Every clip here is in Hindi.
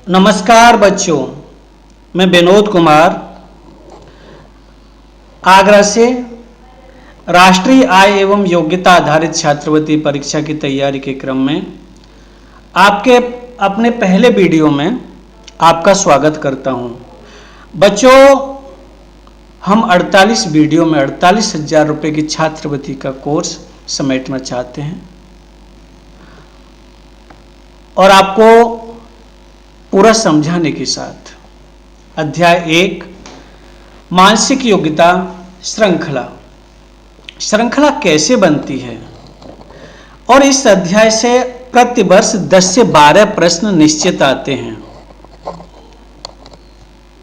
नमस्कार बच्चों, मैं विनोद कुमार आगरा से राष्ट्रीय आय एवं योग्यता आधारित छात्रवृत्ति परीक्षा की तैयारी के क्रम में आपके अपने पहले वीडियो में आपका स्वागत करता हूं। बच्चों, हम 48 वीडियो में 48,000 रुपये की छात्रवृत्ति का कोर्स समेटना चाहते हैं और आपको पूरा समझाने के साथ अध्याय 1 मानसिक योग्यता श्रृंखला कैसे बनती है और इस अध्याय से प्रतिवर्ष 10 से 12 प्रश्न निश्चित आते हैं।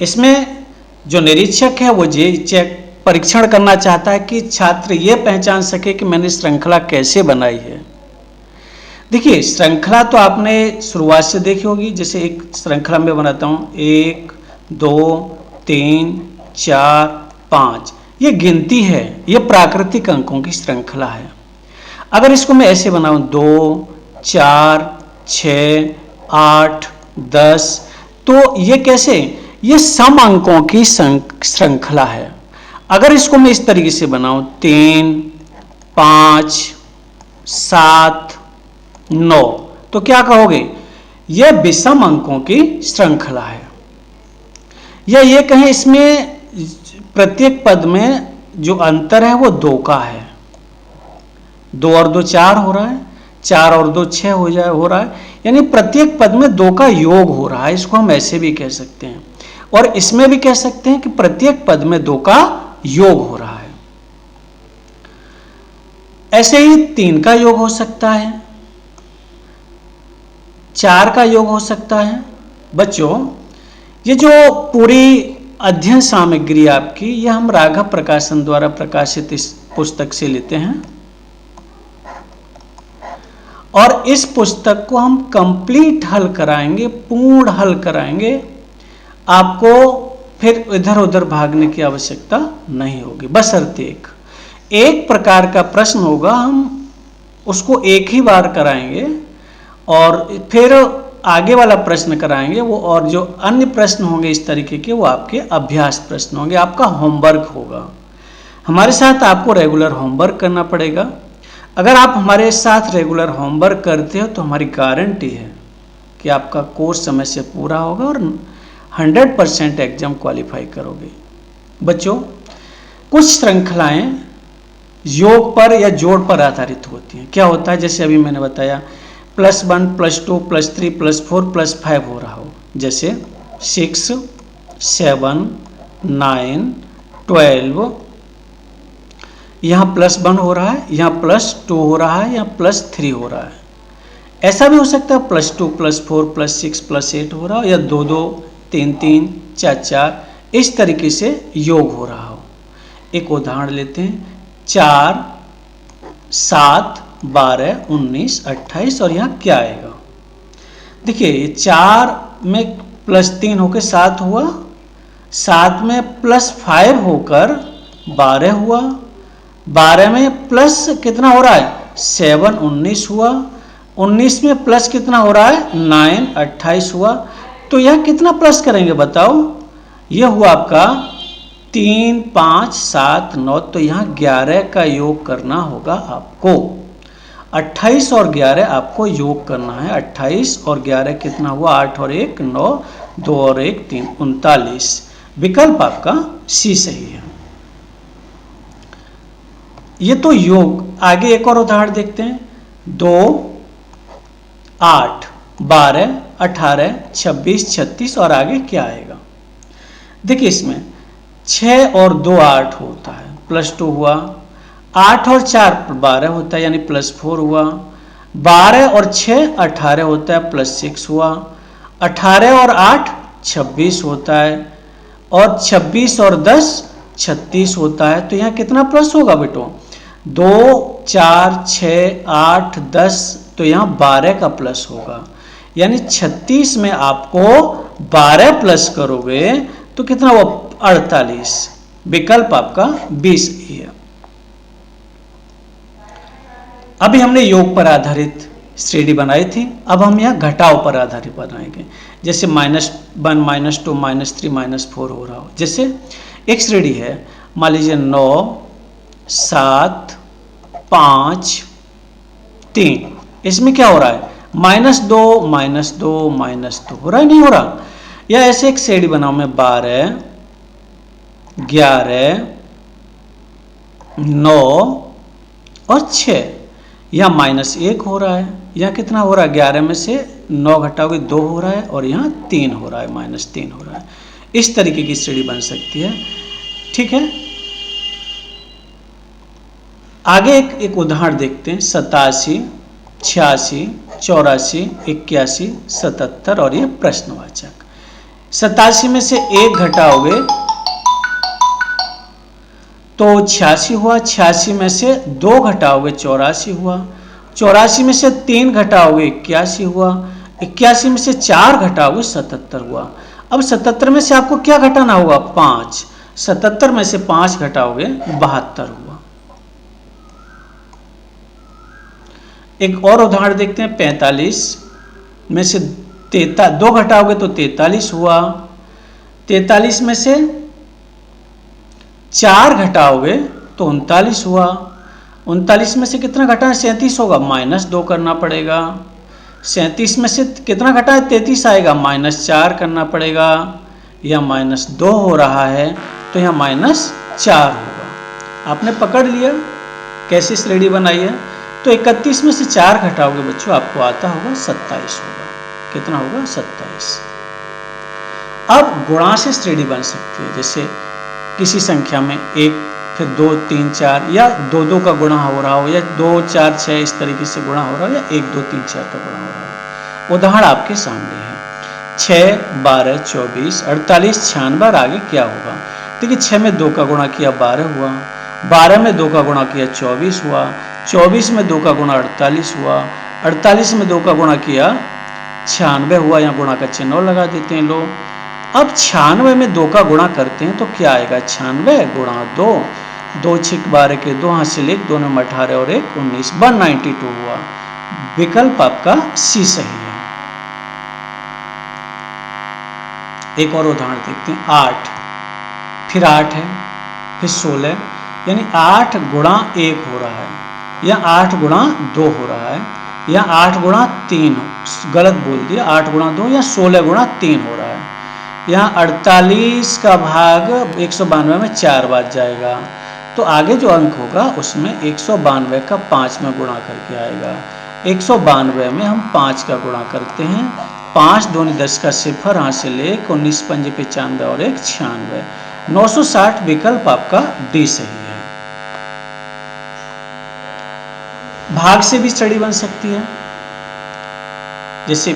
इसमें जो निरीक्षक है वो ये चेक परीक्षण करना चाहता है कि छात्र ये पहचान सके कि मैंने श्रृंखला कैसे बनाई है। देखिए, श्रृंखला तो आपने शुरुआत से देखी होगी। जैसे एक श्रृंखला में बनाता हूँ 1 2 3 4 5, ये गिनती है, ये प्राकृतिक अंकों की श्रृंखला है। अगर इसको मैं ऐसे बनाऊँ 2 4 6 8 10, तो ये कैसे, ये सम अंकों की श्रृंखला है। अगर इसको मैं इस तरीके से बनाऊँ 3 5 7 9, तो क्या कहोगे, यह विषम अंकों की श्रृंखला है। या ये कहें इसमें प्रत्येक पद में जो अंतर है वो 2 का है। 2 और 2 4 हो रहा है, 4 और 2 6 हो रहा है, यानी प्रत्येक पद में 2 का योग हो रहा है। इसको हम ऐसे भी कह सकते हैं और इसमें भी कह सकते हैं कि प्रत्येक पद में 2 का योग हो रहा है। ऐसे ही 3 का योग हो सकता है, 4 का योग हो सकता है। बच्चों, ये जो पूरी अध्ययन सामग्री आपकी, यह हम राघव प्रकाशन द्वारा प्रकाशित इस पुस्तक से लेते हैं और इस पुस्तक को हम कंप्लीट हल कराएंगे, पूर्ण हल कराएंगे। आपको फिर इधर उधर भागने की आवश्यकता नहीं होगी। बशर्ते एक प्रकार का प्रश्न होगा, हम उसको एक ही बार कराएंगे और फिर आगे वाला प्रश्न कराएंगे वो, और जो अन्य प्रश्न होंगे इस तरीके के वो आपके अभ्यास प्रश्न होंगे, आपका होमवर्क होगा। हमारे साथ आपको रेगुलर होमवर्क करना पड़ेगा। अगर आप हमारे साथ रेगुलर होमवर्क करते हो तो हमारी गारंटी है कि आपका कोर्स समय से पूरा होगा और 100% एग्जाम क्वालिफाई करोगे। बच्चों, कुछ श्रृंखलाएं योग पर या जोड़ पर आधारित होती हैं। क्या होता है, जैसे अभी मैंने बताया +1 +2 +3 +4 +5 हो रहा हो, जैसे 6 7 9 12, यहाँ +1 हो रहा है, यहाँ +2 हो रहा है, यहाँ +3 हो रहा है। ऐसा भी हो सकता है +2 +4 +6 +8 हो रहा हो, या 2 2 3 3 4 4, इस तरीके से योग हो रहा हो। एक उदाहरण लेते हैं, 4 7 12 19 28, और यहाँ क्या आएगा। देखिए, 4 में +3 होकर 7 हुआ, 7 में +5 होकर 12 हुआ, 12 में प्लस कितना हो रहा है 7 19 हुआ, 19 में प्लस कितना हो रहा है 9 28 हुआ। तो यह कितना प्लस करेंगे बताओ, यह हुआ आपका 3 5 7 9, तो यहाँ 11 का योग करना होगा आपको। 28 और 11 आपको योग करना है। 28 और 11 कितना हुआ, 8 और 1 9, 2 और 1 3 39। विकल्प आपका सी सही है। ये तो योग। आगे एक और उदाहरण देखते हैं, 2 8 12 18 26 36, और आगे क्या आएगा। देखिए, इसमें 6 और 2 8 होता है, +2 हुआ, 8 और 4 12 होता है, यानी +4 हुआ, 12 और 6 18 होता है, +6 हुआ, 18 और 8 26 होता है, और 26 और 10 36 होता है। तो यहाँ कितना प्लस होगा बेटो, 2 4 6 8 10, तो यहाँ 12 का प्लस होगा, यानी 36 में आपको 12 प्लस करोगे तो कितना हुआ 48। विकल्प आपका 20 ही है। अभी हमने योग पर आधारित श्रेणी बनाई थी। अब हम यहाँ घटाव पर आधारित बनाएंगे, जैसे -1 -2 -3 -4 हो रहा हो। जैसे एक श्रेणी है, मान लीजिए 9 7 5 3, इसमें क्या हो रहा है -2 -2 -2 हो रहा है, नहीं हो रहा। या ऐसे एक श्रेणी बनाओ मैं 12 11 9 और 6, यहाँ -1 हो रहा है, यहाँ कितना हो रहा है 11 में से 9 घटाओगे 2 हो रहा है, और यहाँ 3 हो रहा है, -3 हो रहा है। इस तरीके की श्रेणी बन सकती है। ठीक है, आगे एक उदाहरण देखते हैं। 87 86 84 81 77 और ये प्रश्नवाचक। 87 में से 1 घटाओगे तो 86 हुआ, 86 में से 2 घटाओगे 84 हुआ, 84 में से 3 घटाओगे 81 हुआ, 81 में से 4 घटाओगे 77 हुआ। अब 77 में से आपको क्या घटाना होगा 5, 77 में से 5 घटाओगे 72 हुआ। एक और उदाहरण देखते हैं। 45 में से 2 घटाओगे तो 43 हुआ, 43 में से 4 घटाओगे तो 39 हुआ, 39 में से कितना घटाना 37 होगा, -2 करना पड़ेगा। 37 में से कितना घटा है 33 आएगा, -4 करना पड़ेगा। यह -2 हो रहा है तो यहाँ -4 होगा। आपने पकड़ लिया कैसे श्रेणी बनाई है। तो 31 में से 4 घटाओगे बच्चों आपको आता होगा 27 होगा। कितना होगा 27। अब गुणा से श्रेणी बन सकती है, जैसे किसी संख्या में 1 फिर 2 3 4 या 2 2 का गुणा हो रहा हो, या 2 4 6 इस तरीके से गुणा हो रहा हो, या 1 2 3 4 का गुणा हो रहा हो। उदाहरण आपके सामने है। 6 12 24 48 96 और आगे क्या होगा। देखिए 6 में 2 का गुणा किया 12 हुआ, 12 में 2 का गुणा किया 24 हुआ, 24 में 2 का गुणा 48 हुआ, 48 में 2 का गुणा किया 96 हुआ। यहाँ गुणा का चिन्ह लगा देते हैं लोग। अब 96 में 2 का गुणा करते हैं तो क्या आएगा 96 गुणा 2, 2 6 12 के 2 हासिल 1, 2 में 18 और 1 19, 192 हुआ। विकल्प आपका सी सही है। एक और उदाहरण देखते हैं। 8 फिर 8 है, फिर 16, यानी 8 गुणा 1 हो रहा है, या 8 गुणा 2 हो रहा है, या 8 गुणा 3, गलत बोल दिया, 8 गुणा 2 या 16 गुणा 3 हो रहा है। यहाँ 48 का भाग 192 में 4 बार जाएगा, तो आगे जो अंक होगा उसमें 192 का 5 में गुणा करके आएगा। 192 में हम 5 का गुणा करते हैं, 5 दूनी 10 का 0 हासिल 1, 19 पंजे 95 और 1 96, 960। विकल्प आपका डी सही है। भाग से भी श्रेणी बन सकती है, जैसे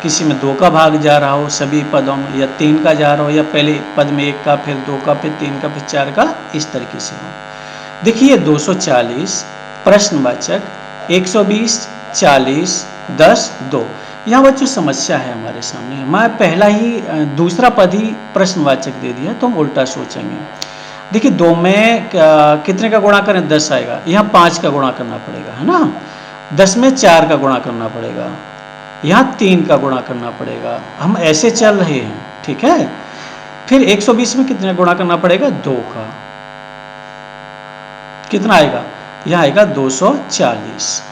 किसी में 2 का भाग जा रहा हो सभी पदों में, या 3 का जा रहा हो, या पहले पद में 1 का फिर 2 का फिर 3 का फिर 4 का, इस तरीके से हो। देखिए 240 प्रश्नवाचक 120 40 10 2। यहाँ बच्चों समस्या है हमारे सामने। मैं पहला ही दूसरा पद ही प्रश्नवाचक दे दिया तो हम उल्टा सोचेंगे। देखिए 2 में कितने का गुणा करें 10 आएगा, यहाँ 5 का गुणा करना पड़ेगा, है ना। 10 में 4 का गुणा करना पड़ेगा, यहाँ 3 का गुणा करना पड़ेगा। हम ऐसे चल रहे हैं, ठीक है। फिर 120 में कितने गुणा करना पड़ेगा 2 का, कितना आएगा, यहाँ आएगा 240।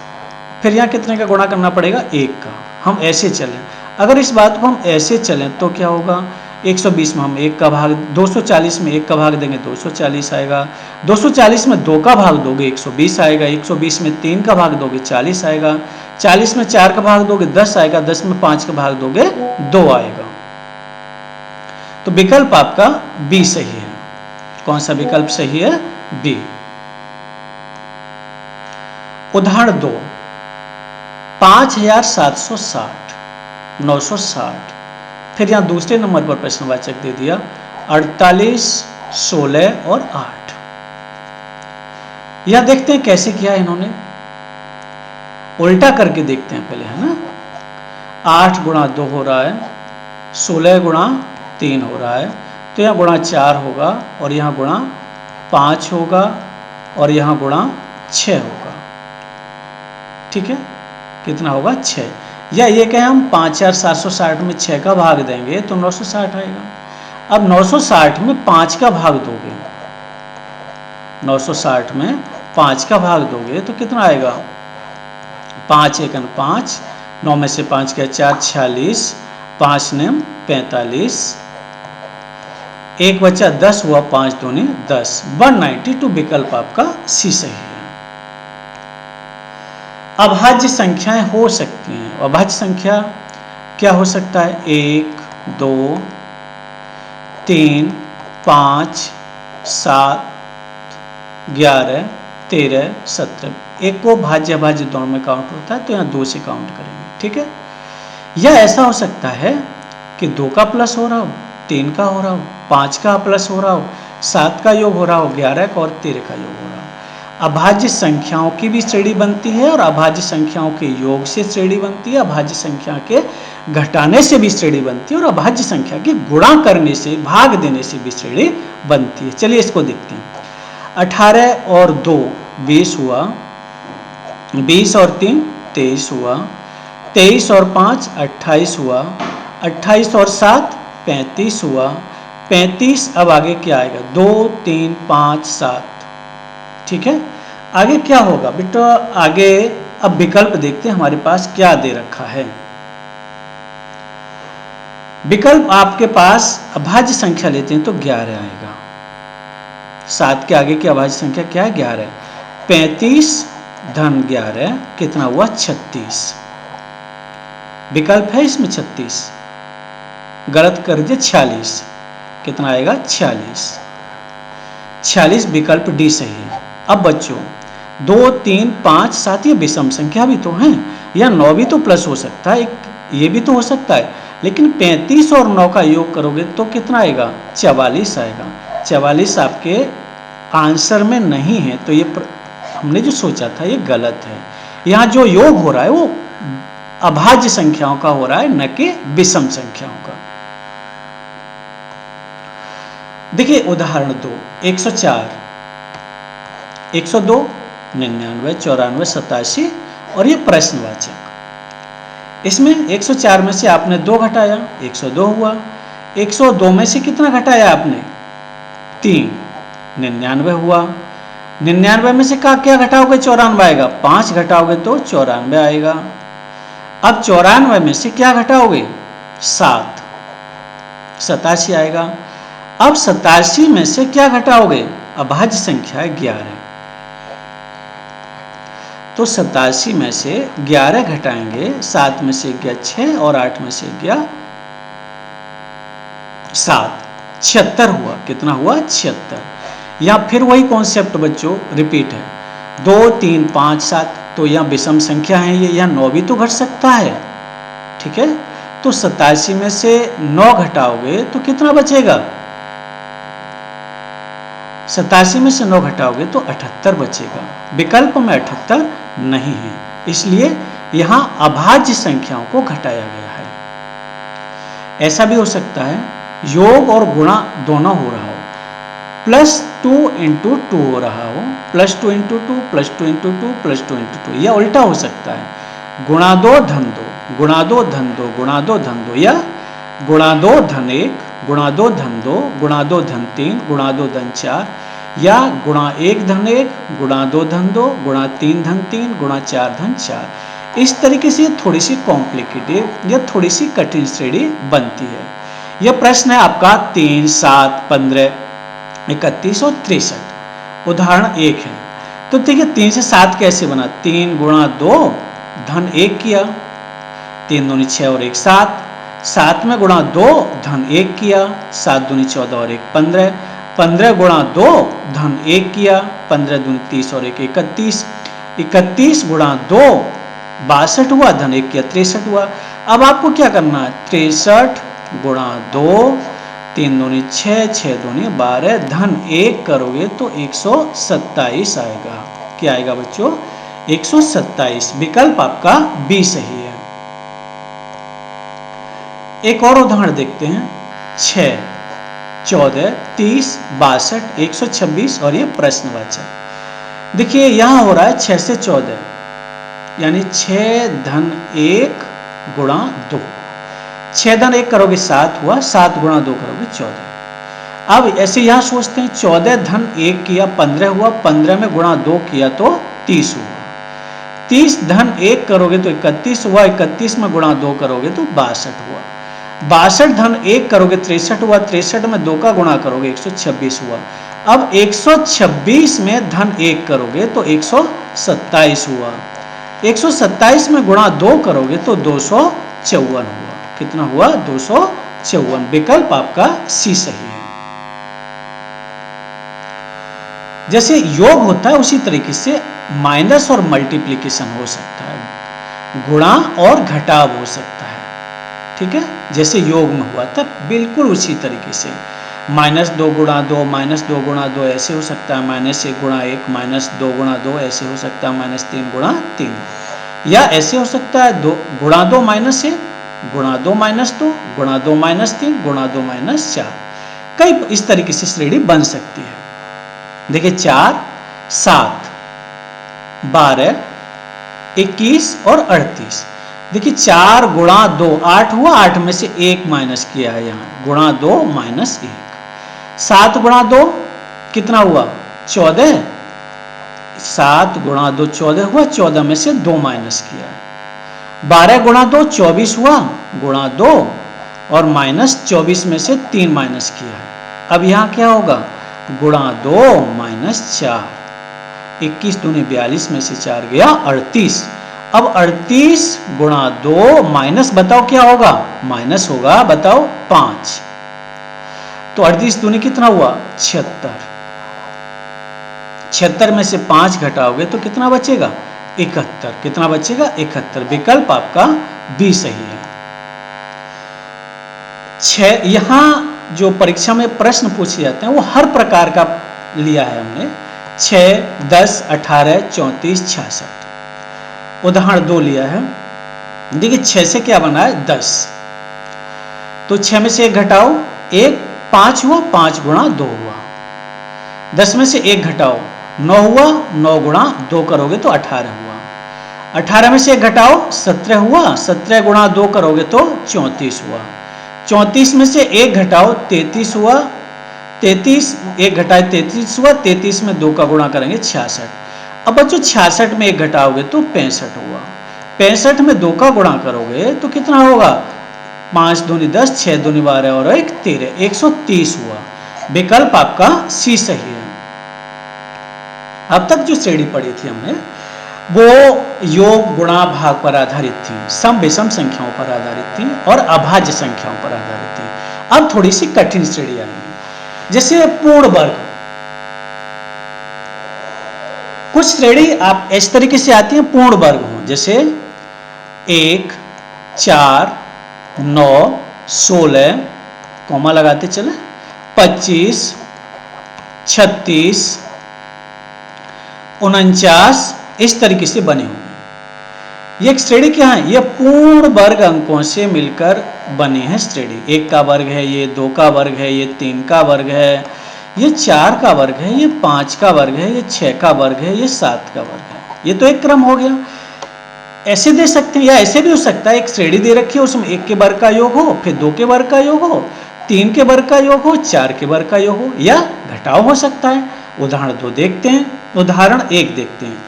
फिर यहाँ कितने का गुणा करना पड़ेगा 1 का। हम ऐसे चलें, अगर इस बात को हम ऐसे चलें तो क्या होगा, 120 में हम 1 का भाग, 240 में 1 का भाग देंगे 240 आएगा, 240 में 2 का भाग दोगे 120 आएगा, 120 में 3 का भाग दोगे 40 आएगा, 40 में 4 का भाग दोगे 10 आएगा, 10 में 5 का भाग दोगे 2 आएगा। तो विकल्प आपका बी सही है। कौन सा विकल्प सही है, बी। उदाहरण 2 5760 960। फिर यहाँ दूसरे नंबर पर प्रश्नवाचक दे दिया 48 16 और 8। यह देखते हैं कैसे किया इन्होंने, उल्टा करके देखते हैं पहले, है ना। 8 गुणा 2 हो रहा है, 16 गुणा 3 हो रहा है, तो यहाँ गुणा 4 होगा, और यहाँ गुणा 5 होगा, और यहाँ गुणा 6 होगा, ठीक है। कितना होगा 6। या ये कहें हम 5760 में 6 का भाग देंगे तो 960 आएगा। अब 960 में 5 का भाग दोगे, 960 में 5 का भाग दोगे तो कितना आएगा, 5 एकन 5, 9 में से 5 गया 4, 46, 5 ने 45, एक बचा 10 हुआ, 5 दूनी 10, 192 विकल्प आपका सी सही है। अभाज्य संख्याएं हो सकती हैं। अभाज्य संख्या क्या हो सकता है, 1, 2, 3, 5, 7, 11, 13, 17। एक को भाज्य अभाज्य दोनों में काउंट होता है तो यहाँ 2 से काउंट करेंगे, ठीक है। या ऐसा हो सकता है कि 2 का प्लस हो रहा हो, 3 का हो रहा हो, 5 का प्लस हो रहा हो, 7 का योग हो रहा हो, 11 का और 13 का योग हो रहा हो। अभाज्य संख्याओं की भी श्रेणी बनती है और अभाज्य संख्याओं के योग से श्रेणी बनती है, अभाज्य संख्या के घटाने से भी श्रेणी बनती है और अभाज्य संख्या के गुणा करने से, भाग देने से भी श्रेणी बनती है। चलिए इसको देखते हैं। 18 और 2 20 हुआ, 20 और 3 23 हुआ, 23 और 5 28 हुआ, 28 और 7 35 हुआ, 35। अब आगे क्या आएगा, 2 3 5 7, ठीक है। आगे क्या होगा बेटा, आगे अब विकल्प देखते हैं हमारे पास क्या दे रखा है। विकल्प आपके पास अभाज्य संख्या लेते हैं तो 11 आएगा। 7 के आगे की अभाज्य संख्या क्या है, 11। 35 धन 11 कितना हुआ, 36। विकल्प है इसमें 36, गलत कर दिए 46, कितना आएगा 46। 46 विकल्प डी सही है। अब बच्चों 2 3 5 7 ये विषम संख्या भी तो हैं, या 9 भी तो प्लस हो सकता है, ये भी तो हो सकता है, लेकिन 35 और 9 का योग करोगे तो कितना आएगा, 44 आएगा। 44 आपके आंसर में नहीं है, तो ये हमने जो सोचा था ये गलत है। यहाँ जो योग हो रहा है वो अभाज्य संख्याओं का हो रहा है, न कि विषम संख्याओं का। देखिए उदाहरण 2, 104, 102, 99, 94, 87 और ये प्रश्नवाचक। इसमें 104 में से आपने 2 घटाया, 102 हुआ। 102 में से कितना घटाया आपने, 3, 99 हुआ। 99 में से क्या घटाओगे, 94 आएगा, 5 घटाओगे तो 94 आएगा। अब 94 में से क्या घटाओगे, 7, 87 आएगा। अब 87 में से क्या घटाओगे, अभाज्य संख्या है 11, तो 87 में से 11 घटाएंगे, 7 में से गया 6 और 8 में से गया 7, 76 हुआ। कितना हुआ, 76। या फिर वही कॉन्सेप्ट बच्चों रिपीट है, 2 3 5 7, तो यहाँ विषम संख्या है ये, यहाँ 9 भी तो घट सकता है, ठीक है। तो 87 में से 9 घटाओगे तो कितना बचेगा, 87 में से 9 घटाओगे तो 78 बचेगा। विकल्प में 78 नहीं है, इसलिए यहाँ अभाज्य संख्याओं को घटाया गया है। ऐसा भी हो सकता है योग और गुणा दोनों हो रहा हो, +2 × 2 हो रहा हो, +2 × 2, +2 × 2, +2 × 2, या उल्टा हो सकता है, गुणा 2 धन 2, गुणा 2 धन 2, गुणा 2 धन 2, या गुणा 2 धन 1, गुणा 2 धन 2, गुणा 2 धन 3, गुणा 2 धन 4, या गुणा 1 धन 1, गुणा 2 धन 2, गुणा 3 धन 3, गुणा 4 धन 4। इस तरीके से थोड़ी सी कॉम्प्लिकेटेड या थोड़ी सी कठिन श्रेणी बनती है। यह प्रश्न है आपका 3 7 15 31 और 63। उदाहरण 1 है, तो देखिए 3 से 7 कैसे बना, 3 गुणा 2 धन 1 किया, 3 दूनी 6 और 1 7, 7 में गुणा 2 धन 1 किया, 7 दूनी 14 और 1 15, 15 गुणा 2 धन 1 किया, 15 दूनी 30 और 1 31, 31 गुणा 2 62 हुआ, धन 1 किया 63 हुआ। अब आपको क्या करना है, 63 गुणा 2, 3 दूनी 6, 6 दूनी 12, धन 1 करोगे तो 127 आएगा। क्या आएगा बच्चों, 127। विकल्प आपका बी सही है। एक और उदाहरण देखते हैं, 6 14 30 62 126 और ये प्रश्नवाचक। देखिए यहां हो रहा है 6 से 14, यानी 6 धन 1 गुणा 2। 6 धन 1 करोगे 7 हुआ, 7 गुणा 2 करोगे 14। अब ऐसे यहाँ सोचते हैं 14 धन 1 किया 15 हुआ, 15 में गुणा 2 किया तो 30 हुआ। 30 धन 1 करोगे तो 31 हुआ, 31 में गुणा 2 करोगे तो 62 हुआ। 62 धन 1 करोगे 63 हुआ, 63 में 2 का गुणा करोगे 126 हुआ। अब 126 में धन 1 करोगे तो 127 हुआ। 127 में गुणा 2 करोगे तो 254 हुआ। कितना हुआ? 254। विकल्प आपका सी सही है। जैसे योग होता है उसी तरीके से माइनस और मल्टीप्लिकेशन हो सकता है, गुणा और घटाव हो सकता है। ठीक है, जैसे योग में हुआ था बिल्कुल उसी तरीके से -2 गुणा 2, -2 गुणा 2 ऐसे हो सकता है, -1 गुणा 1, -2 गुणा 2 ऐसे हो सकता है, -3 गुणा 3, या ऐसे हो सकता है 2 गुणा 2 -1 गुणा 2 -2 गुणा 2 -3 गुणा 2 -4। कई इस तरीके से श्रेणी बन सकती है। देखिए 4, 7, 12, 21 और 38। देखिए 4 गुणा 2 8 हुआ, 8 में से 1 माइनस किया है यहाँ, गुणा 2 -1। 7 गुणा 2 कितना हुआ? 14। 7 गुणा 2 14 हुआ, 14 में से 2 माइनस किया है। 12 गुणा 2 24 हुआ, गुणा 2 और -24 में से 3 माइनस किया है। अब यहाँ क्या होगा? गुणा 2 -4। 21 दूनी 42 में से 4 गया 38। अब 38 गुणा 2 माइनस, बताओ क्या होगा? माइनस होगा, बताओ 5। तो 38 दूनी कितना हुआ? 76। 76 में से 5 घटाओगे तो कितना बचेगा? 71। कितना बचेगा? 71। विकल्प आपका बी सही है। 6 यहां जो परीक्षा में प्रश्न पूछे जाते हैं वो हर प्रकार का लिया है हमने। 6, 10, 18, 34, 66। उदाहरण 2 लिया है। देखिए 6 से क्या बना है? 10। तो 6 में से 1 घटाओ, 1 5 हुआ, 5 गुणा 2 हुआ। 10 में से 1 घटाओ, 9 हुआ, 9 गुणा 2 करोगे तो 18 हुआ। 18 में से 1 घटाओ, 17 हुआ, 17 गुणा 2 करोगे तो 34 हुआ। 34 में से 1 घटाओ, 33 हुआ, 33 1 घटाए 33 हुआ, 33 में 2 का गुणा करेंगे 66। अब बच्चों 66 में 1 घटाओगे तो 65 हुआ। 65 में 2 का गुणा करोगे तो कितना होगा? 5 दूनी 10, 6 दूनी 12 और 1 13, 130 हुआ। विकल्प आपका सी सही है। अब तक जो श्रेणी पढ़ी थी हमने वो योग गुणा भाग पर आधारित थी, सम विषम संख्याओं पर आधारित थी और अभाज्य संख्याओं पर आधारित थी। अब थोड़ी सी कठिन श्रेणी आएंगी, जैसे पूर्ण वर्ग। कुछ श्रेणी आप इस तरीके से आती है पूर्ण वर्ग हो, जैसे 1, 4, 9, 16, कॉमा लगाते चले, 25, 36, 49, इस तरीके से बने होंगे। ये श्रेणी क्या है? ये पूर्ण वर्ग अंकों से मिलकर बनी है श्रेणी। 1 का वर्ग है, ये 2 का वर्ग है, ये 3 का वर्ग है, ये 4 का वर्ग है, ये 5 का वर्ग है, ये 6 का वर्ग है, ये 7 का वर्ग है। ये तो एक क्रम हो गया। ऐसे दे सकते हैं या ऐसे भी हो सकता है, एक श्रेणी दे रखी है उसमें 1 के वर्ग का योग हो, फिर 2 के वर्ग का योग हो, 3 के वर्ग का योग हो, 4 के वर्ग का योग हो, या घटाव हो सकता है। उदाहरण 2 देखते हैं। उदाहरण 1 देखते हैं।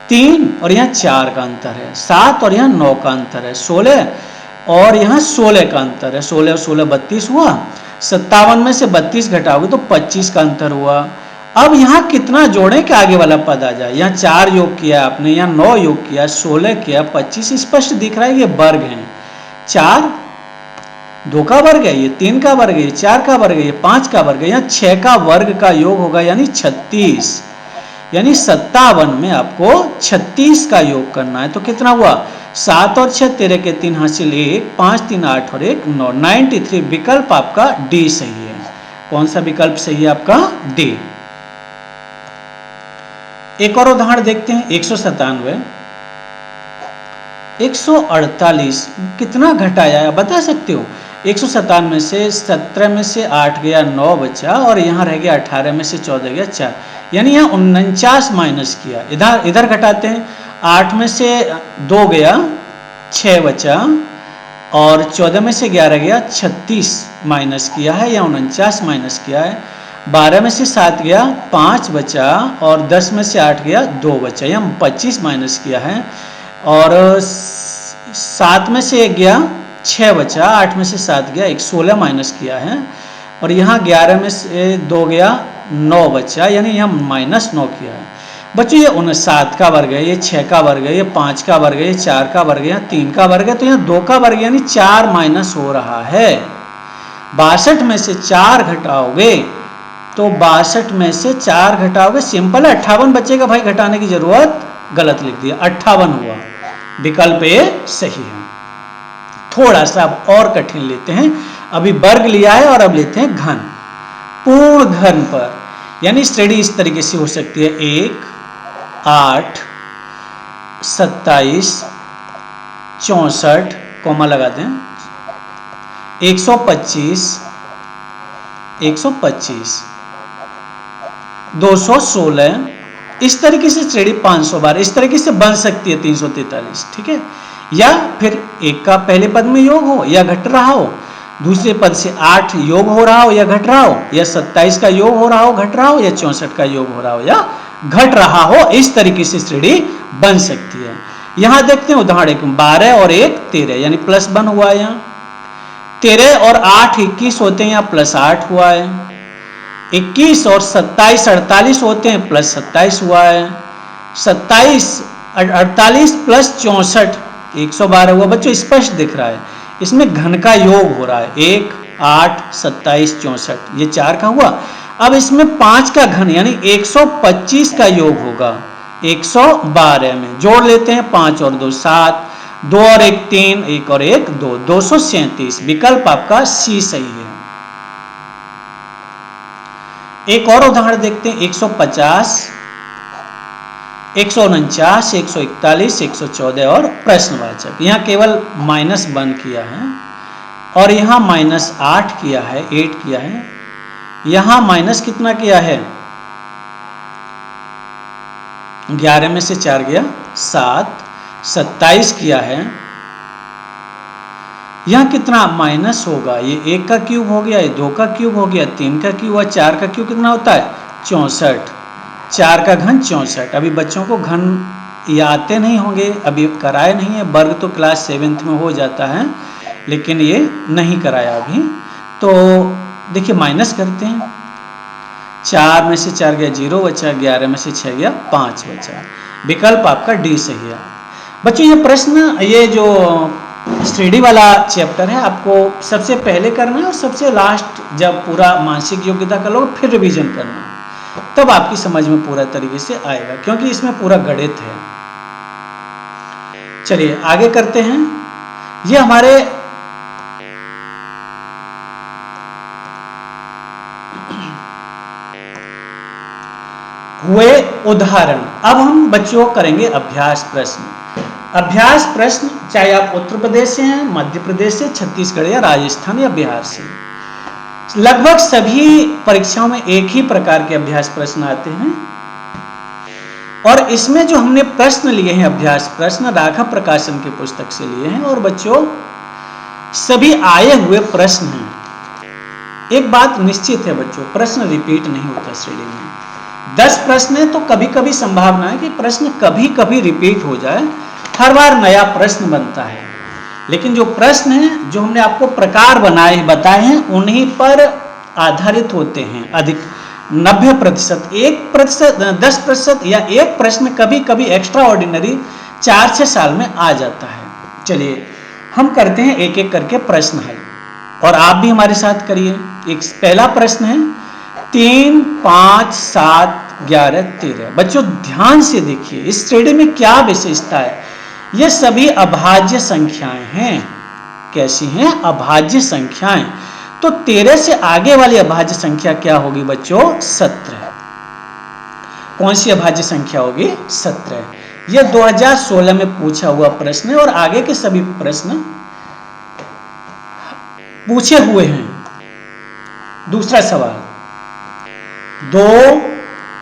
3 और यहाँ 4 का अंतर है, 7 और यहाँ 9 का अंतर है, 16 और यहाँ 16 का अंतर है, 16 और 16 32 हुआ। 57 में से 32 घटाओगे तो 25 का अंतर हुआ। अब यहाँ कितना जोड़ें कि आगे वाला पद आ जाए? यहाँ 4 योग किया आपने, यहाँ 9 योग किया, 16 किया, 25 स्पष्ट दिख रहा है ये वर्ग हैं। 4 2 का वर्ग है, ये 3 का वर्ग है, ये 4 का वर्ग है, ये 5 का वर्ग है, यहाँ 6 का वर्ग का योग होगा यानी 36। यानी 57 में आपको 36 का योग करना है। तो कितना हुआ? 7 और 6 13 के 3 हासिल 1, 5 3 8 और 1 9, 93। विकल्प आपका डी सही है। कौन सा विकल्प सही है आपका? डी। एक और उदाहरण देखते हैं। 197, 148 कितना घटाया है बता सकते हो? 197 में से 17 में से 8 गया, 9 बचा और यहाँ रह गया 18 में से 14 गया 4, यानी यहाँ 49 माइनस किया। इधर घटाते हैं 8 में से 2 गया 6 बचा, और 14 में से 11 गया 36 माइनस किया है या 49 माइनस किया है। 12 में से 7 गया 5 बचा, और 10 में से 8 गया 2 बचा, या 25 माइनस किया है। और 7 में से 1 गया 6 बचा, 8 में से 7 गया 1, 16 माइनस किया है। और यहाँ 11 में से 2 गया 9 बचा, यानी यहाँ -9 किया है। बच्चों ये 7 का वर्ग है, ये 6 का वर्ग है, ये 5 का वर्ग है, ये 4 का वर्ग है, यहाँ 3 का वर्ग है, तो यहाँ 2 का वर्ग यानी 4 माइनस हो रहा है। 62 में से 4 घटाओगे तो 62 में से 4 घटाओगे, सिंपल है, 58 बचेगा भाई, घटाने की जरूरत, गलत लिख दिया, 58 हुआ, विकल्प ए सही है। थोड़ा सा अब और कठिन लेते हैं, अभी वर्ग लिया है और अब लेते हैं घन। पूर्ण घन पर यानी श्रेणी इस तरीके से हो सकती है, 1, 8, 27, 64, कॉमा लगा दें, 125, 125, 216, इस तरीके से श्रेणी 500 बार इस तरीके से बन सकती है, 343, ठीक है। या फिर 1 का पहले पद में योग हो या घट रहा हो, दूसरे पद से 8 योग हो रहा हो या घट रहा हो, या 27 का योग हो रहा हो घट रहा हो, या 64 का योग हो रहा हो या घट रहा हो, इस तरीके से श्रेणी बन सकती है। यहां देखते हैं उदाहरण, 12 और 1 13, यानी +1 हुआ है। यहाँ 13 और 8 21 होते हैं, यहाँ +8 हुआ है। 21 और 27 48 होते हैं, +27 हुआ है। 27 48 + 64 112 हुआ। बच्चों स्पष्ट दिख रहा है, इसमें घन का योग हो रहा है, 1, 8, 27, 64, ये 4 का हुआ। अब इसमें 5 का घन यानी 125 का योग होगा 112 में, जोड़ लेते हैं, 5 और 2 7, 2 और 1 3, 1 और 1 2, 237, विकल्प आपका सी सही है। एक और उदाहरण देखते हैं, 150, 149, 141, 114 और प्रश्नवाचक। यहाँ केवल -1 किया है और यहाँ -8 किया है, 8 किया है। यहाँ माइनस कितना किया है, 11 में से 4 गया 7, 27 किया है। यहाँ कितना माइनस होगा, ये 1 का क्यूब हो गया, ये 2 का क्यूब हो गया, 3 का क्यूब हुआ, 4 का क्यूब कितना होता है 64, 4 का घन 64। अभी बच्चों को घन ये आते नहीं होंगे, अभी कराए नहीं है, वर्ग तो क्लास 7th में हो जाता है, लेकिन ये नहीं कराया अभी। तो देखिए माइनस करते हैं, 4 में से 4 गया 0 बचा, 11 में से 6 गया 5 बचा, विकल्प आपका डी सही है। बच्चों ये प्रश्न, ये जो स्टडी वाला चैप्टर है, आपको सबसे पहले करना है और सबसे लास्ट जब पूरा मानसिक योग्यता का लोग फिर रिवीजन करना है, तब आपकी समझ में पूरा तरीके से आएगा, क्योंकि इसमें पूरा गणित है। चलिए आगे करते हैं। ये हमारे हुए उदाहरण। अब हम बच्चों करेंगे अभ्यास प्रश्न। अभ्यास प्रश्न चाहे आप उत्तर प्रदेश से हैं, मध्य प्रदेश से, छत्तीसगढ़ या राजस्थान या बिहार से, लगभग सभी परीक्षाओं में एक ही प्रकार के अभ्यास प्रश्न आते हैं। और इसमें जो हमने प्रश्न लिए हैं अभ्यास प्रश्न, राघव प्रकाशन की पुस्तक से लिए हैं, और बच्चों सभी आए हुए प्रश्न हैं। एक बात निश्चित है बच्चों, प्रश्न रिपीट नहीं होता श्रेणी में। 10 प्रश्न है तो कभी कभी संभावना है कि प्रश्न कभी कभी रिपीट हो जाए, हर बार नया प्रश्न बनता है। लेकिन जो प्रश्न है, जो हमने आपको प्रकार बताए हैं, उन्हीं पर आधारित होते हैं। अधिक 90%, 1%, 10% या एक प्रश्न कभी कभी एक्स्ट्रा ऑर्डिनरी 4-6 साल में आ जाता है। चलिए हम करते हैं एक एक करके प्रश्न हल, और आप भी हमारे साथ करिए। एक पहला प्रश्न है 3, 5, 7, 11, 13। बच्चों ध्यान से देखिए, इस श्रेणी में क्या विशेषता है। ये सभी अभाज्य संख्याएं हैं। कैसी हैं? अभाज्य संख्याएं। तो 13 से आगे वाली अभाज्य संख्या क्या होगी बच्चों? 17। कौन सी अभाज्य संख्या होगी? 17। यह 2016 में पूछा हुआ प्रश्न है, और आगे के सभी प्रश्न पूछे हुए हैं। दूसरा सवाल 2,